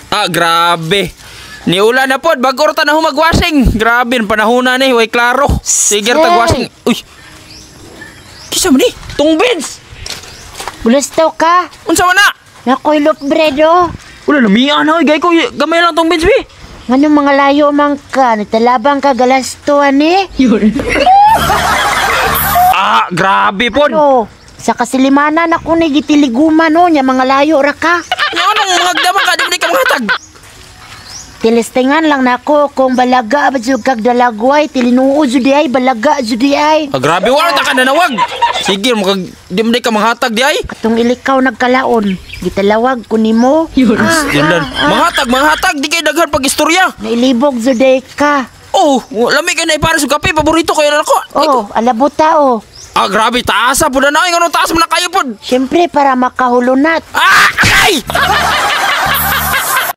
Grabe. Niula na pod, bago ta na humag-washing. Grabe, panahon na ni, way klaro. Sige, tag-washing. Uy! Kisa mo ni? Tungbins! Bulastaw ka. Unsa man na? Nakoy loaf bread oh. Wala, lamian na. Gay ko, gamay lang tungbins, bi. Anong mga layo man ka? Natalabang ka galastuan eh. Yun. Grabe pod. Ano? Sa kasilimanan ako na gitiliguman no, nya mga layo ra ka. Anong mga dama ka, di ka mahatag? Tilistingan lang nako kung balaga ba jud kag dalagway, tilinuo jud ay balaga jud ay. Grabe, wala ta ka nanawag. Sige, di mo ka manghatag di ay. Katong ilikaw nagkalaon, gitalawag ko nimo. Yun lang. Manghatag, di kay daghan pag istorya. Nailibog jud ay ka. Oh, lami kay na para sa kape, paborito ko yan ako. Oh, alabuta oh. Grabe, taasa po na na. Anong taas mo na kayo po? Siyempre, para makahulunat. Ay!